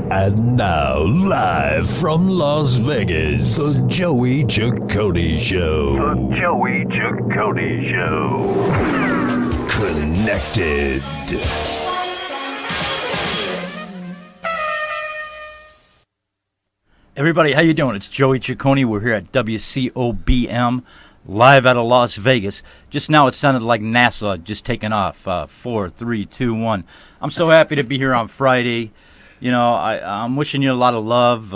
And now, live from Las Vegas, the Joey Ciccone Show. The Joey Ciccone Show. Connected. Everybody, how you doing? It's Joey Ciccone. We're here at WCOBM, live out of Las Vegas. Just now it sounded like NASA just taking off. 4, 3, 2, 1. I'm so happy to be here on Friday. You know, I'm wishing you a lot of love,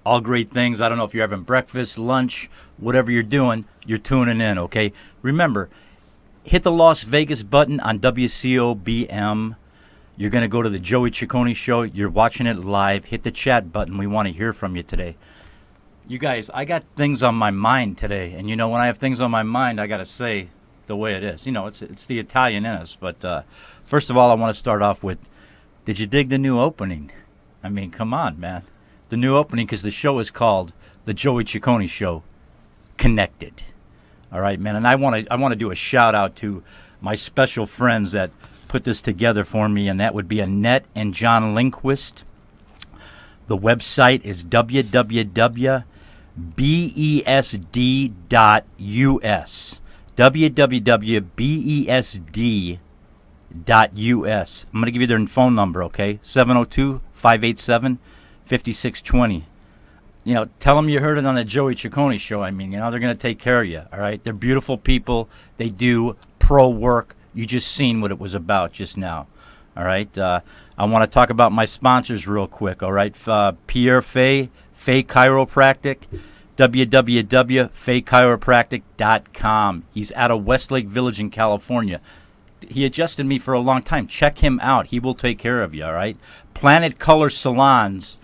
all great things. I don't know if you're having breakfast, lunch, whatever you're doing, you're tuning in, okay? Remember, hit the Las Vegas button on WCOBM. You're going to go to the Joey Ciccone Show. You're watching it live. Hit the chat button. We want to hear from you today. You guys, I got things on my mind today. And, you know, when I have things on my mind, I got to say the way it is. You know, it's the Italian in us. But first of all, I want to start off with, did you dig the new opening? I mean, come on, man. The new opening, because the show is called The Joey Ciccone Show, Connected. All right, man. And I want to do a shout-out to my special friends that put this together for me, and that would be Annette and John Lindquist. The website is www.besd.us. www.besd.us. I'm going to give you their phone number, okay? 702-587-5620. You know, tell them you heard it on the Joey Ciccone Show. I mean, you know, they're going to take care of you, all right? They're beautiful people. They do pro work. You just seen what it was about just now, all right? I want to talk about my sponsors real quick, all right? Pierre Fay Chiropractic, www.faychiropractic.com. He's out of Westlake Village in California. He adjusted me for a long time. Check him out. He will take care of you, all right? Planet Color Salons,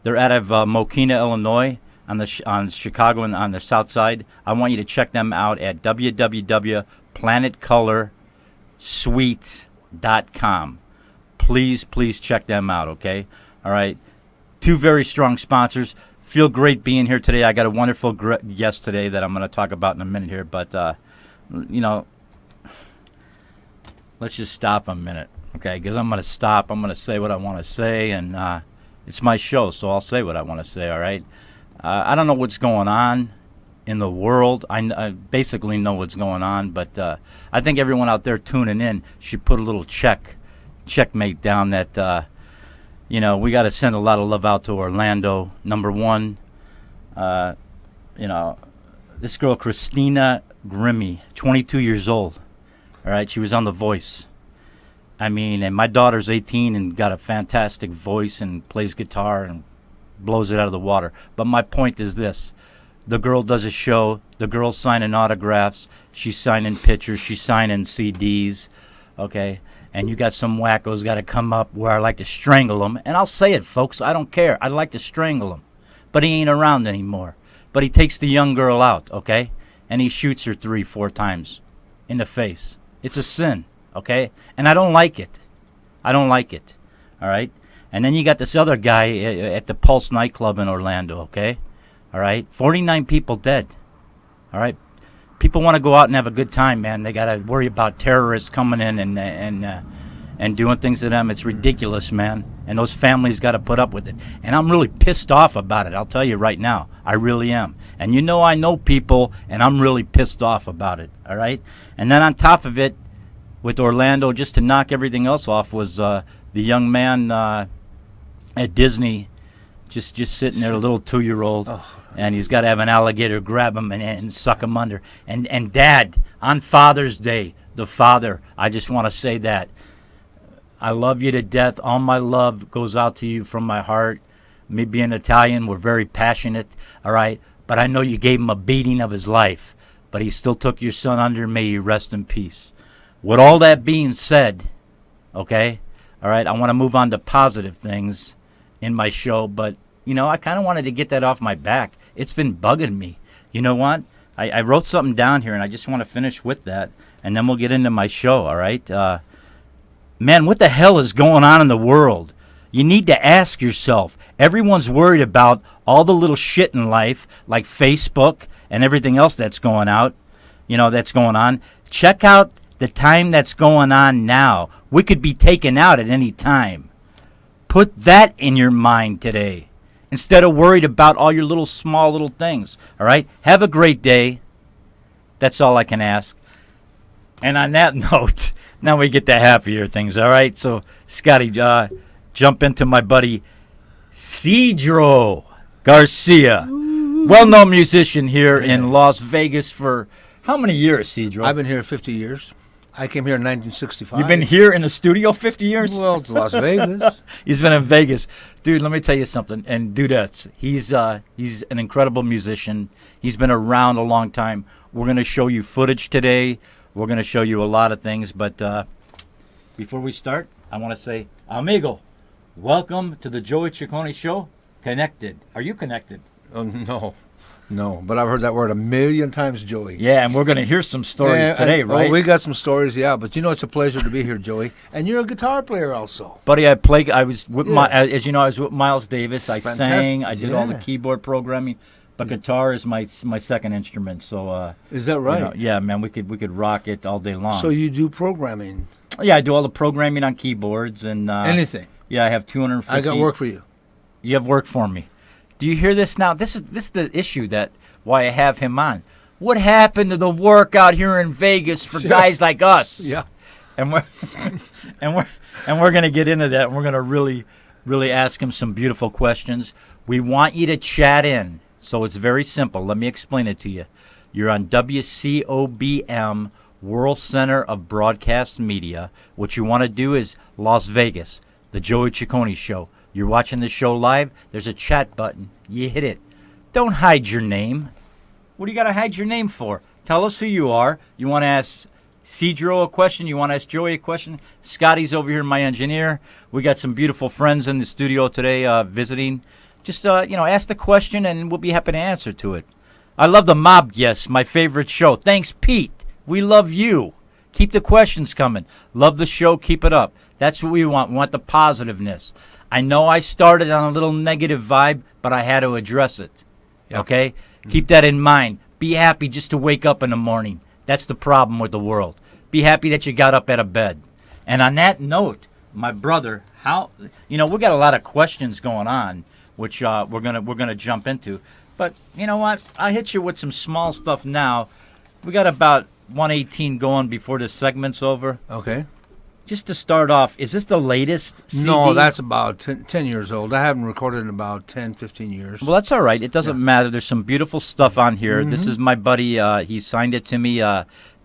they're out of Mokina, Illinois, on Chicago and on the south side. I want you to check them out at www.planetcolorsweets.com. Please check them out, okay? All right. Two very strong sponsors. Feel great being here today. I got a wonderful guest today that I'm going to talk about in a minute here. But, you know, let's just stop a minute, okay? Because I'm going to stop. I'm going to say what I want to say, and it's my show, so I'll say what I want to say, all right? I don't know what's going on in the world. I basically know what's going on, but I think everyone out there tuning in should put a little checkmate down that, you know, we got to send a lot of love out to Orlando. Number one, you know, this girl, Christina Grimmie, 22 years old, all right? She was on The Voice. I mean, and my daughter's 18 and got a fantastic voice and plays guitar and blows it out of the water. But my point is this. The girl does a show. The girl's signing autographs. She's signing pictures. She's signing CDs, okay? And you got some wackos got to come up where I like to strangle them. And I'll say it, folks. I don't care. I'd like to strangle him. But he ain't around anymore. But he takes the young girl out, okay? And he shoots her 3-4 times in the face. It's a sin, okay? And I don't like it. I don't like it, all right? And then you got this other guy at the Pulse nightclub in Orlando, okay? All right? 49 people dead, all right? People want to go out and have a good time, man. They got to worry about terrorists coming in and doing things to them. It's ridiculous, man. And those families got to put up with it. And I'm really pissed off about it. I'll tell you right now. I really am. And you know I know people, and I'm really pissed off about it, all right? And then on top of it, with Orlando, just to knock everything else off, was the young man at Disney just sitting there, a little 2-year-old. Oh. And he's got to have an alligator grab him and suck him under. And Dad, on Father's Day, the father, I just want to say that. I love you to death. All my love goes out to you from my heart. Me being Italian, we're very passionate, all right? But I know you gave him a beating of his life. But he still took your son under. May you rest in peace. With all that being said, okay, all right, I want to move on to positive things in my show. But, you know, I kind of wanted to get that off my back. It's been bugging me. You know what? I wrote something down here, and I just want to finish with that, and then we'll get into my show, all right? Man, what the hell is going on in the world? You need to ask yourself. Everyone's worried about all the little shit in life, like Facebook and everything else that's going out, that's going on. Check out the time that's going on now. We could be taken out at any time. Put that in your mind today instead of worried about all your little small little things. All right? Have a great day. That's all I can ask. And on that note, now we get to happier things. All right? So, Scotty, jump into my buddy Cedro Garcia. Well-known musician here in Las Vegas for how many years, Cedro? I've been here 50 years. I came here in 1965. You've been here in the studio 50 years? Well, Las Vegas. He's been in Vegas. Dude, let me tell you something. And dudettes, he's an incredible musician. He's been around a long time. We're going to show you footage today. We're going to show you a lot of things. But before we start, I want to say, amigo, welcome to the Joey Ciccone Show. Connected. Are you connected? Oh, no. But I've heard that word a million times, Joey. Yeah, and we're going to hear some stories today, right? Oh, we got some stories, yeah. But it's a pleasure to be here, Joey. And you're a guitar player also. Buddy, I was with as you know, I was with Miles Davis. I sang. I did all the Yeah. keyboard programming. But guitar is my second instrument. So Is that right? Yeah, man, we could rock it all day long. So you do programming? Yeah, I do all the programming on keyboards and Anything? Yeah, I have 250. I got work for you. You have work for me. Do you hear this now? This is the issue why I have him on. What happened to the work out here in Vegas for guys like us? Yeah. And we're and we're gonna get into that. And we're gonna really ask him some beautiful questions. We want you to chat in. So it's very simple. Let me explain it to you. You're on WCOBM, World Center of Broadcast Media. What you want to do is Las Vegas, the Joey Ciccone Show. You're watching the show live, there's a chat button. You hit it. Don't hide your name. What do you got to hide your name for? Tell us who you are. You want to ask Cedro a question? You want to ask Joey a question? Scotty's over here, my engineer. We got some beautiful friends in the studio today visiting. Just, ask the question and we'll be happy to answer to it. I love the Mob Guests, my favorite show. Thanks, Pete. We love you. Keep the questions coming. Love the show. Keep it up. That's what we want. We want the positiveness. I know I started on a little negative vibe, but I had to address it. Yep. Okay? Mm-hmm. Keep that in mind. Be happy just to wake up in the morning. That's the problem with the world. Be happy that you got up out of bed. And on that note, my brother, we got a lot of questions going on, which we're gonna jump into. But you know what? I'll hit you with some small stuff now. We got about 118 going before this segment's over. Okay. Just to start off, is this the latest CD? No, that's about 10 years old. I haven't recorded in about 10, 15 years. Well, that's all right. It doesn't matter. There's some beautiful stuff on here. Mm-hmm. This is my buddy. He signed it to me.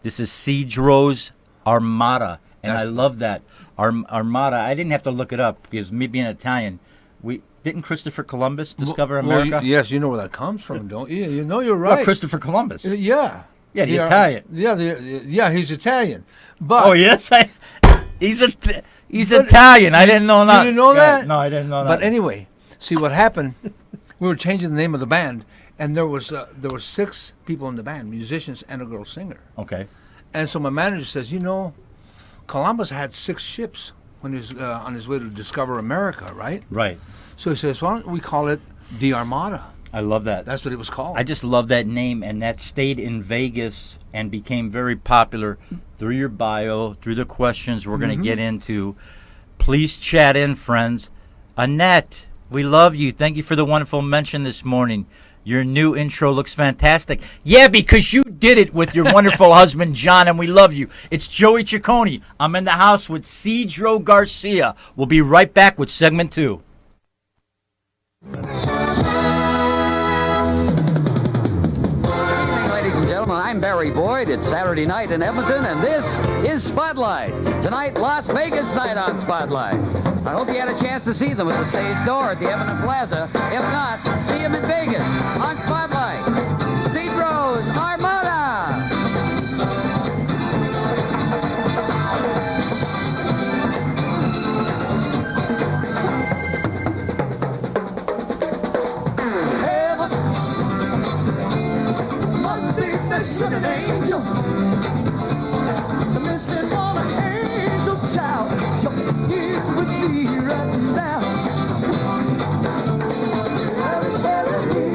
This is Cedro's Armada, and I love that. Armada, I didn't have to look it up because me being Italian, didn't Christopher Columbus discover America? Yes, you know where that comes from, don't you? You know you're right. Well, Christopher Columbus. Yeah. Yeah, the Italian. Yeah, he's Italian. But oh, yes? He's Italian. I didn't know that. You didn't know that? No, I didn't know that. But anyway, see what happened, we were changing the name of the band, and there was 6 people in the band, musicians and a girl singer. Okay. And so my manager says, Columbus had 6 ships when he was on his way to discover America, right? Right. So he says, why don't we call it the Armada? I love that. That's what it was called. I just love that name, and that stayed in Vegas and became very popular through your bio, through the questions we're going to get into. Please chat in, friends. Annette, we love you. Thank you for the wonderful mention this morning. Your new intro looks fantastic. Yeah, because you did it with your wonderful husband, John, and we love you. It's Joey Ciccone. I'm in the house with Cedro Garcia. We'll be right back with segment 2. Ladies and gentlemen, I'm Barry Boyd. It's Saturday night in Edmonton, and this is Spotlight. Tonight, Las Vegas night on Spotlight. I hope you had a chance to see them at the Say Store at the Edmonton Plaza. If not, see them in Vegas on Spotlight. Cedro's Armada. Missing an angel, missing on an angel child. Jump in with me right now. I'm 70,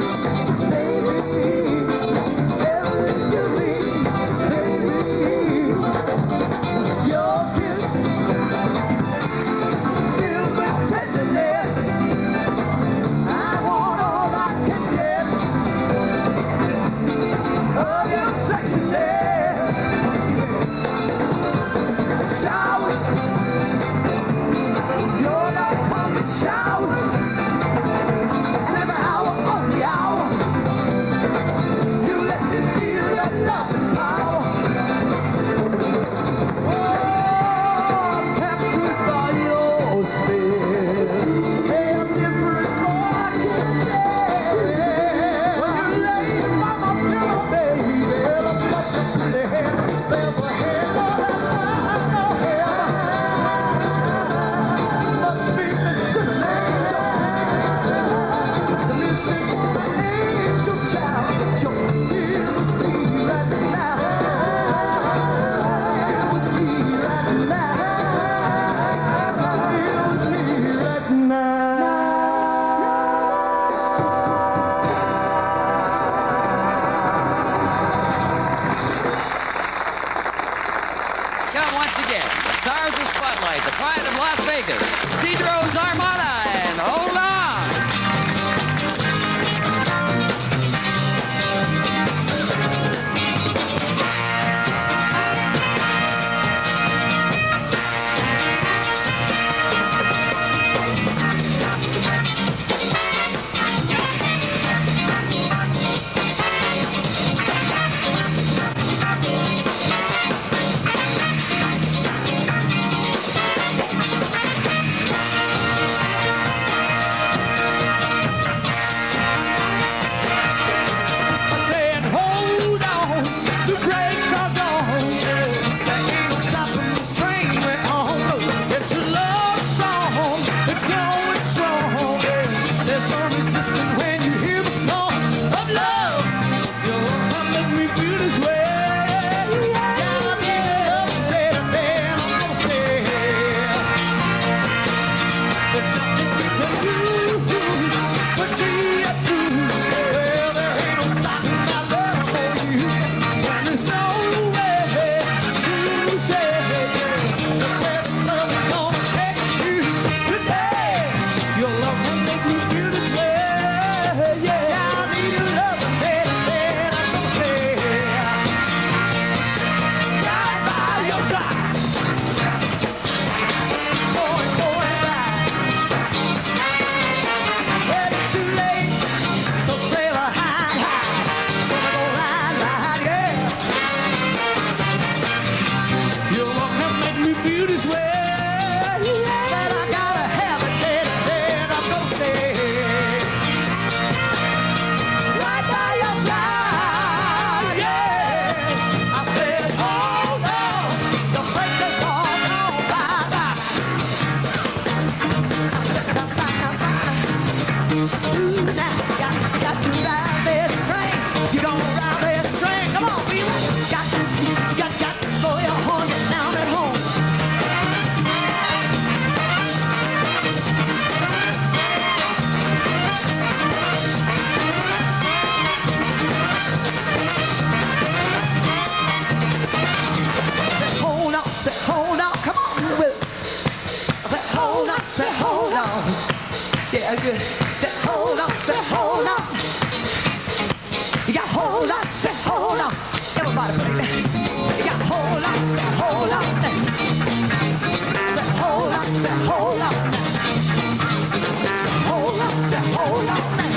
welcome once again the stars of Spotlight, the pride of Las Vegas, Cedro's Armada, and hold on. Say hold on, yeah, good. Say hold on, say hold on. You got hold on, say hold on. Everybody play that. You got hold on, say hold on. Say hold on, say hold on. Hold on, say hold on.